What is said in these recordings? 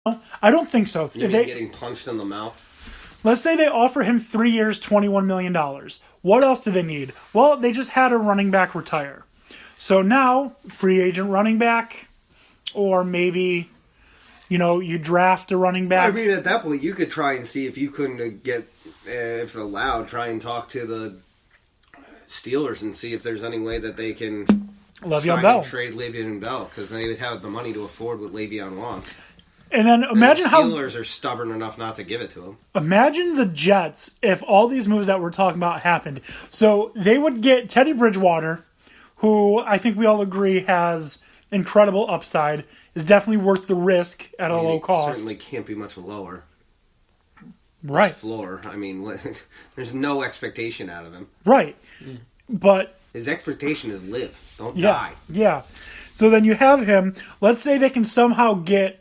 I don't think so. You mean getting punched in the mouth? Let's say they offer him 3 years, $21 million. What else do they need? Well, they just had a running back retire. So now, free agent running back, or maybe, you draft a running back. I mean, at that point, you could try and see if you couldn't get, if allowed, try and talk to the Steelers and see if there's any way that they can Le'Veon Bell. Trade Le'Veon Bell, because they would have the money to afford what Le'Veon wants. And then imagine the Steelers are stubborn enough not to give it to him. Imagine the Jets if all these moves that we're talking about happened. So they would get Teddy Bridgewater, who I think we all agree has incredible upside, is definitely worth the risk at a low cost. Certainly can't be much lower. Right. Floor. I mean, there's no expectation out of him. Right. But his expectation is live. Don't die. Yeah. So then you have him. Let's say they can somehow get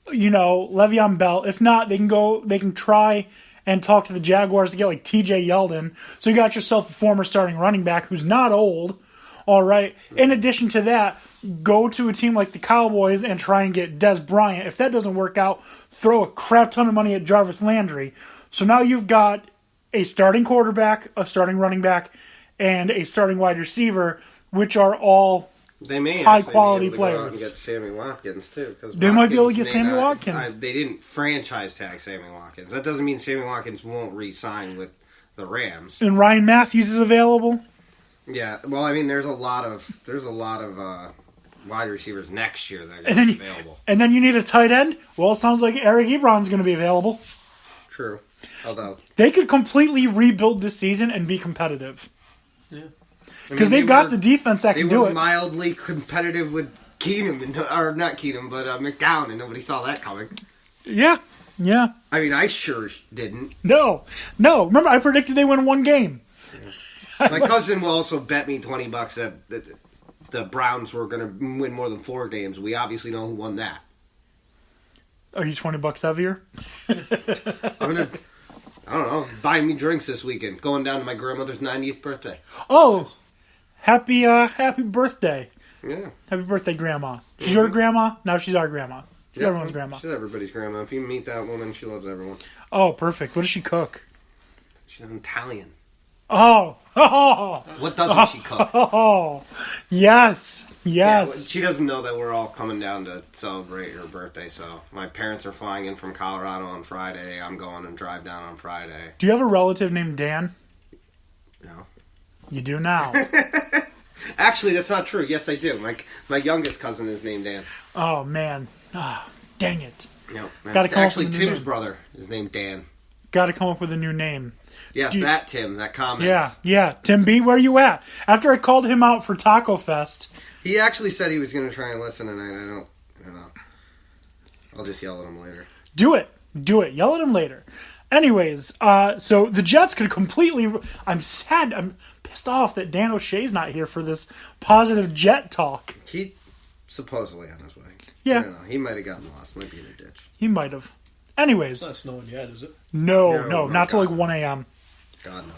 Le'Veon Bell. If not, they can try and talk to the Jaguars to get like TJ Yeldon. So you got yourself a former starting running back who's not old. All right. In addition to that, go to a team like the Cowboys and try and get Des Bryant. If that doesn't work out, throw a crap ton of money at Jarvis Landry. So now you've got a starting quarterback, a starting running back, and a starting wide receiver, which are all high-quality players. Go out and get Sammy Watkins, too. They might be able to get Sammy Watkins. They didn't franchise tag Sammy Watkins. That doesn't mean Sammy Watkins won't re-sign with the Rams. And Ryan Matthews is available. Yeah, well, I mean, there's a lot of wide receivers next year that are going to be available. And then you need a tight end. Well, it sounds like Eric Ebron's going to be available. True. Although they could completely rebuild this season and be competitive. Yeah. Because they've got the defense that can do it. They were mildly competitive with Keenum, or not Keenum, but McDowell, and nobody saw that coming. Yeah. I mean, I sure didn't. No. Remember, I predicted they win one game. Yeah. My cousin will also bet me $20 that the Browns were going to win more than 4 games. We obviously know who won that. Are you $20 heavier? I'm going to, I don't know, buy me drinks this weekend. Going down to my grandmother's 90th birthday. Oh, happy birthday. Yeah. Happy birthday, Grandma. She's your grandma? Now she's our grandma. She's everyone's grandma. She's everybody's grandma. If you meet that woman, she loves everyone. Oh, perfect. What does she cook? She's an Italian. Oh. What doesn't she cook? Oh, yes. Yeah, she doesn't know that we're all coming down to celebrate her birthday, so my parents are flying in from Colorado on Friday. I'm going to drive down on Friday. Do you have a relative named Dan? No. You do now. Actually, that's not true. Yes, I do. My youngest cousin is named Dan. Oh, man. Oh, dang it. No, Actually, Tim's brother is named Dan. Got to come up with a new name. Yes, Tim, that comment. Yeah. Tim B, where you at? After I called him out for Taco Fest. He actually said he was going to try and listen, and I don't know. I'll just yell at him later. Do it. Yell at him later. Anyways, so the Jets could completely... I'm sad. I'm pissed off that Dan O'Shea's not here for this positive Jet talk. He supposedly on his way. Yeah. I don't know. He might have gotten lost. Might be in a ditch. He might have. Anyways. It's not snowing yet, is it? No, not till like 1 a.m. God, no.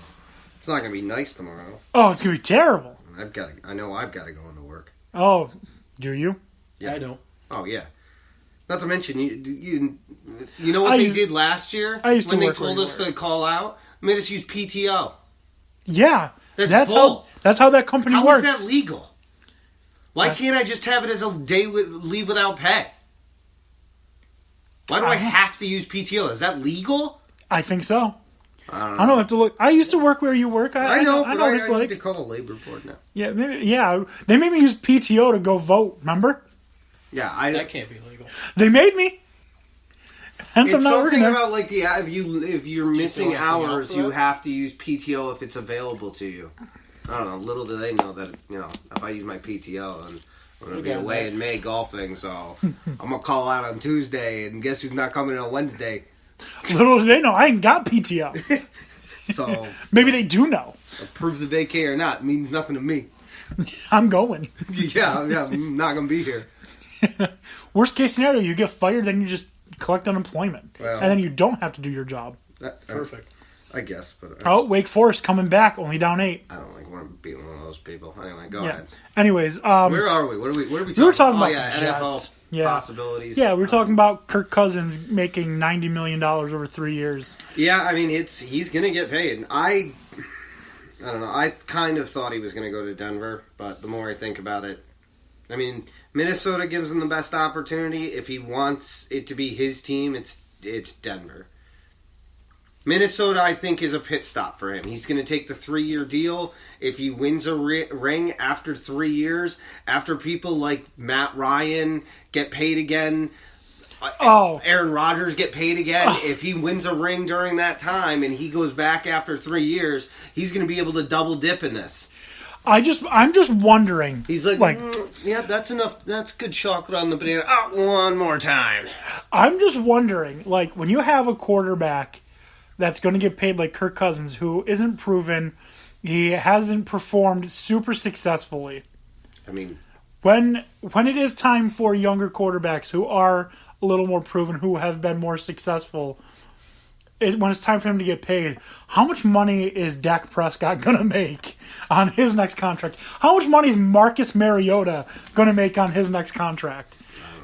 It's not going to be nice tomorrow. Oh, it's going to be terrible. I know I've got to go into work. Oh, do you? Yeah. I don't. Oh, yeah. Not to mention, you know what they did last year? When they told us to call out? Made us use PTO. Yeah. That's bull. That's how that company works. How is that legal? Why can't I just have it as a day leave without pay? Why do I have to use PTO? Is that legal? I think so. I don't have to look. I used to work where you work. I know what it's like. I need to call the labor board now. Yeah, they made me use PTO to go vote. Remember? Yeah, that can't be legal. They made me. Hence, I'm not working there. About like if you're missing hours, you have to use PTO if it's available to you. I don't know. Little do they know that if I use my PTO, and I'm going to be away in May golfing, so I'm going to call out on Tuesday, and guess who's not coming on Wednesday? Little do they know, I ain't got PTO. So maybe they do know. Approve the vacay or not means nothing to me. I'm going. Yeah, I'm not going to be here. Worst case scenario, you get fired, then you just collect unemployment. Well, and then you don't have to do your job. Perfect. I guess. But Wake Forest coming back, only down 8. I don't want to be one of those people. Anyway, go ahead. Anyways. Where are we? What are we talking about? We were talking about the Jets. NFL possibilities. Yeah, we're talking about Kirk Cousins making $90 million over 3 years. Yeah, I mean, he's going to get paid. I don't know. I kind of thought he was going to go to Denver, but the more I think about it, I mean, Minnesota gives him the best opportunity. If he wants it to be his team, it's Denver. Minnesota, I think, is a pit stop for him. He's going to take the 3-year deal. If he wins a ring after 3 years, after people like Matt Ryan get paid again, Aaron Rodgers get paid again. If he wins a ring during that time and he goes back after 3 years, he's going to be able to double dip in this. I'm just wondering. He's yeah, that's enough. That's good chocolate on the banana. One more time. I'm just wondering, like, when you have a quarterback that's going to get paid like Kirk Cousins, who isn't proven, he hasn't performed super successfully. I mean, when it is time for younger quarterbacks who are a little more proven, who have been more successful, when it's time for him to get paid, how much money is Dak Prescott going to make on his next contract? How much money is Marcus Mariota going to make on his next contract?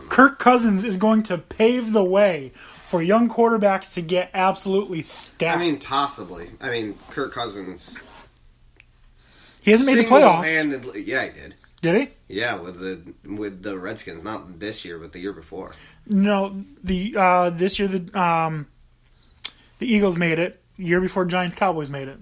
Kirk Cousins is going to pave the way for young quarterbacks to get absolutely stacked. I mean, possibly. I mean, Kirk Cousins. He hasn't made the playoffs. Yeah, he did. Did he? Yeah, with the Redskins, not this year, but the year before. No, this year the Eagles made it. The year before Giants Cowboys made it.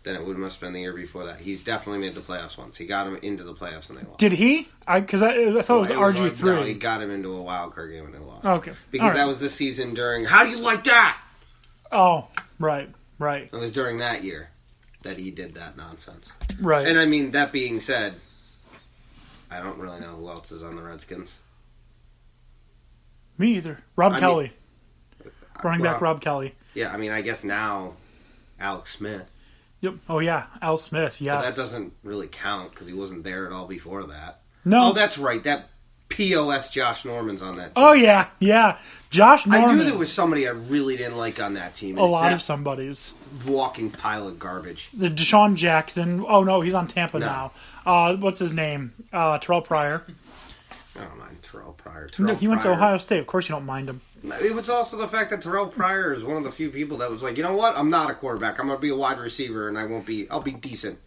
Then it must have been the year before that. He's definitely made the playoffs once. He got him into the playoffs and they lost. Did he? Because I thought it was RG3. No, he got him into a wild card game and they lost. Okay. Because that was the season during... How do you like that? Oh, right. It was during that year that he did that nonsense. Right. And I mean, that being said, I don't really know who else is on the Redskins. Me either. Rob Kelly. Running back Rob Kelly. Yeah, I mean, I guess now Alex Smith. Yep. Oh, yeah. Al Smith, yes. But that doesn't really count because he wasn't there at all before that. No. Oh, that's right. That POS Josh Norman's on that team. Oh, yeah. Yeah. Josh Norman. I knew there was somebody I really didn't like on that team. A lot of somebody's. Walking pile of garbage. The Deshaun Jackson. Oh, no, he's on Tampa now. What's his name? Terrell Pryor. I don't mind Terrell Pryor. He went to Ohio State. Of course you don't mind him. It was also the fact that Terrell Pryor is one of the few people that was like, you know what? I'm not a quarterback. I'm going to be a wide receiver, and I'll be decent.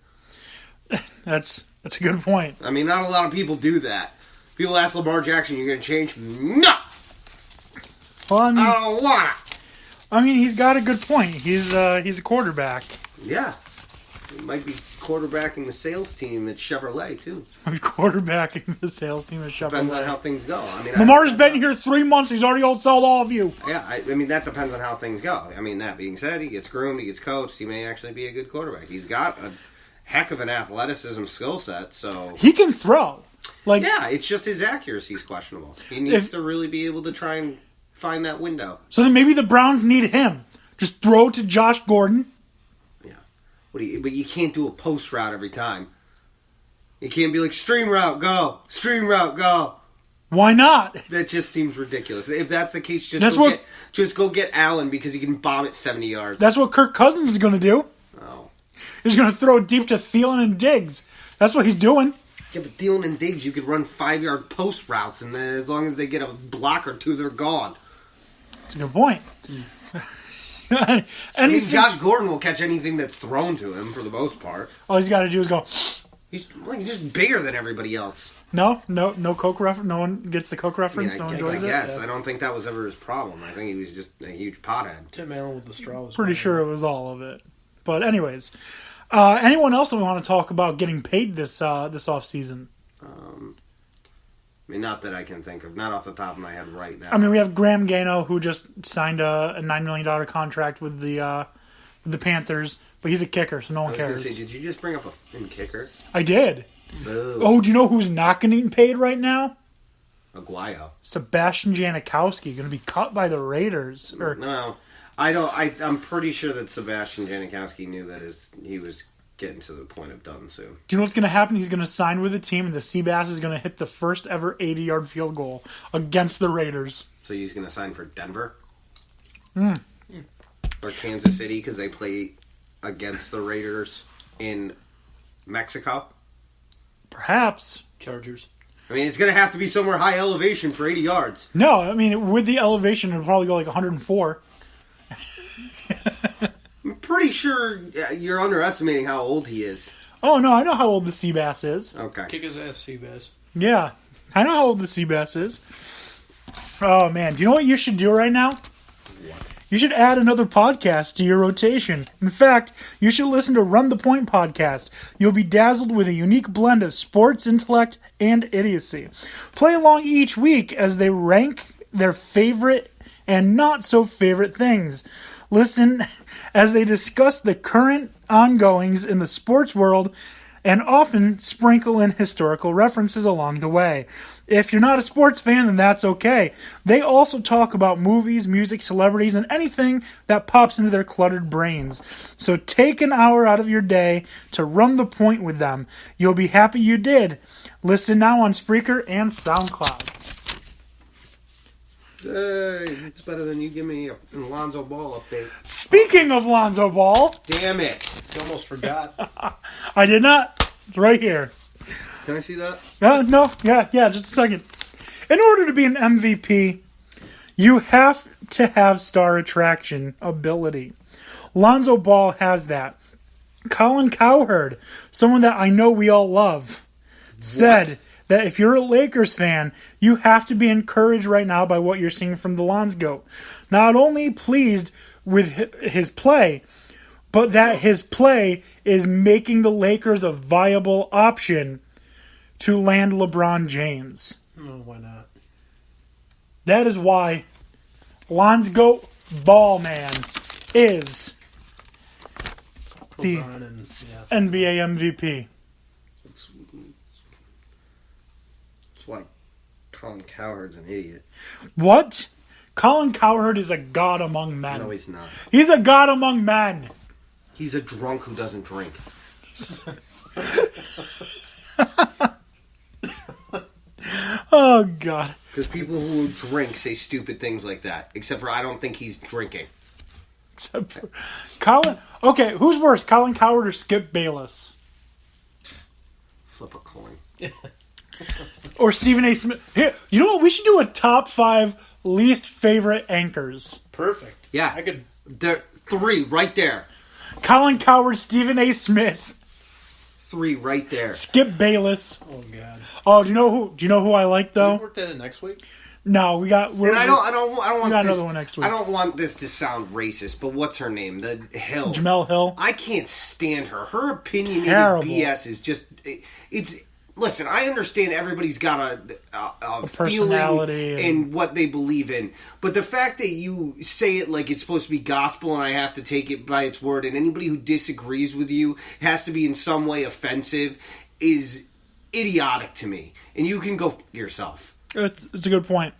That's a good point. I mean, not a lot of people do that. People ask Lamar Jackson, you're going to change? No! Well, I don't want to. I mean, he's got a good point. He's a quarterback. Yeah. He might be quarterbacking the sales team at Chevrolet, too. Quarterbacking the sales team at Chevrolet. Depends on how things go. I mean, Lamar's been here 3 months. He's already outsold all of you. Yeah, I mean, that depends on how things go. I mean, that being said, he gets groomed, he gets coached. He may actually be a good quarterback. He's got a heck of an athleticism skill set, so... He can throw. Yeah, it's just his accuracy is questionable. He needs to really be able to try and find that window. So then maybe the Browns need him. Just throw to Josh Gordon. Yeah. But you can't do a post route every time. You can't be like, stream route, go. Stream route, go. Why not? That just seems ridiculous. If that's the case, just go get Allen because he can bomb it 70 yards. That's what Kirk Cousins is going to do. Oh. He's going to throw it deep to Thielen and Diggs. That's what he's doing. Yeah, but Thielen and Diggs, you could run 5-yard post routes, and as long as they get a block or two, they're gone. That's a good point. I mean, Josh Gordon will catch anything that's thrown to him for the most part. All he's got to do is go. He's just bigger than everybody else. No Coke reference. No one gets the Coke reference. No one enjoys it. Yes, I don't think that was ever his problem. I think he was just a huge pothead. Tim Allen with the straw was pretty sure it was all of it. But anyways, anyone else that we want to talk about getting paid this off season? I mean, not that I can think of. Not off the top of my head right now. I mean, we have Graham Gano, who just signed a $9 million contract with the Panthers, but he's a kicker, so no one cares. Say, did you just bring up a kicker? I did. Boo. Oh, do you know who's not getting paid right now? Aguayo. Sebastian Janikowski, going to be cut by the Raiders. No, I don't. I'm pretty sure that Sebastian Janikowski knew that he was getting to the point of done soon. Do you know what's going to happen? He's going to sign with the team, and the Seabass is going to hit the first ever 80-yard field goal against the Raiders. So he's going to sign for Denver? Or Kansas City because they play against the Raiders in Mexico? Perhaps. Chargers. I mean, it's going to have to be somewhere high elevation for 80 yards. No, I mean, with the elevation, it would probably go like 104. I'm pretty sure you're underestimating how old he is. Oh, no, I know how old the sea bass is. Okay. Kick his ass, Seabass. Yeah, I know how old the sea bass is. Oh, man. Do you know what you should do right now? You should add another podcast to your rotation. In fact, you should listen to Run the Point podcast. You'll be dazzled with a unique blend of sports, intellect, and idiocy. Play along each week as they rank their favorite and not so favorite things. Listen as they discuss the current ongoings in the sports world and often sprinkle in historical references along the way. If you're not a sports fan, then that's okay. They also talk about movies, music, celebrities, and anything that pops into their cluttered brains. So take an hour out of your day to run the point with them. You'll be happy you did. Listen now on Spreaker and SoundCloud. Hey, it's better than you give me an Alonzo Ball update. Speaking of Lonzo Ball, Damn it. You almost forgot. I did not. It's right here. Can I see that? No, yeah, just a second. In order to be an MVP, you have to have star attraction ability. Lonzo Ball has that. Colin Cowherd, someone that I know we all love, said that if you're a Lakers fan, you have to be encouraged right now by what you're seeing from the Lonzo. Not only pleased with his play, but that his play is making the Lakers a viable option to land LeBron James. Oh, why not? That is why Lonzo Ball Man is the NBA MVP. It's why Colin Cowherd's an idiot. What? Colin Cowherd is a god among men. No, he's not. He's a god among men. He's a drunk who doesn't drink. Oh, God. Because people who drink say stupid things like that. Except for I don't think he's drinking. Except for Colin. Okay, who's worse, Colin Cowherd or Skip Bayless? Flip a coin. Or Stephen A. Smith? Here, you know what? We should do a top 5 least favorite anchors. Perfect. Yeah. I could. There, 3 right there. Colin Cowherd, Stephen A. Smith, 3 right there. Skip Bayless. Oh, God. Oh, do you know who I like though? Can we work that in next week? No, we got. And I don't want. We got this, another one next week. I don't want this to sound racist, but what's her name? The Hill. Jamel Hill. I can't stand her. Her opinionated Terrible. BS is just. It's. Listen, I understand everybody's got a personality feeling in what they believe in, but the fact that you say it like it's supposed to be gospel and I have to take it by its word, and anybody who disagrees with you has to be in some way offensive, is idiotic to me. And you can go f*** yourself. It's a good point.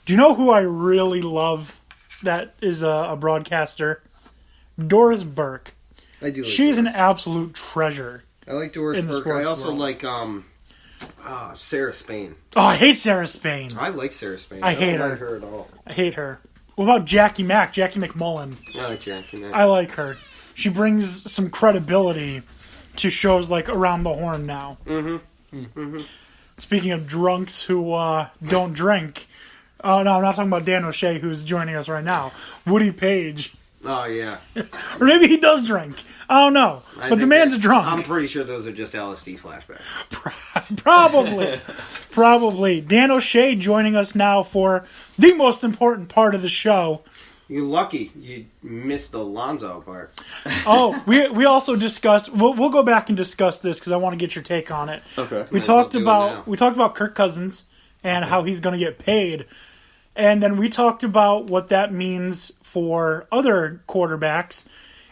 Do you know who I really love that is a broadcaster? Doris Burke. I do. Like She's Doris. an absolute treasure. I like Doris in the Burke. I sports also world. like Sarah Spain. Oh, I hate Sarah Spain. I like Sarah Spain. I hate don't her. like her at all. I hate her. What about Jackie McMullen? I like Jackie Mack. I like her. She brings some credibility to shows like Around the Horn now. Speaking of drunks who don't drink, no, I'm not talking about Dan O'Shea, who's joining us right now. Woody Page. Oh, yeah. Or maybe he does drink. I don't know. But the man's a drunk. I'm pretty sure those are just LSD flashbacks. Probably. Probably. Dan O'Shea joining us now for the most important part of the show. You're lucky you missed the Lonzo part. Oh, we also discussed. We'll go back and discuss this because I want to get your take on it. Okay. We talked about Kirk Cousins and how he's going to get paid, and then we talked about what that means for other quarterbacks.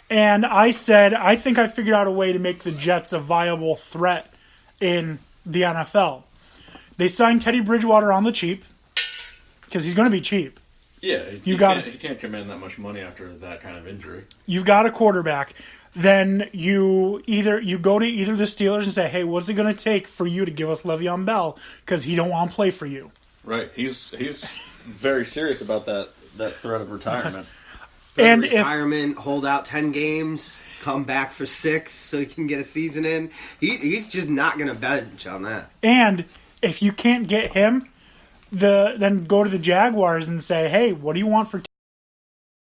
And I said I think I figured out a way to make the Jets a viable threat in the NFL. They signed Teddy Bridgewater on the cheap because he's going to be cheap. Yeah, he can't command that much money after that kind of injury. You've got a quarterback. Then you go to either the Steelers and say, hey, what's it going to take for you to give us Le'Veon Bell? Because he don't want to play for you. Right. He's very serious about that threat of retirement. And retirement, hold out 10 games, come back for 6 so he can get a season in. He's just not going to bench on that. And if you can't get him, then go to the Jaguars and say, hey, what do you want for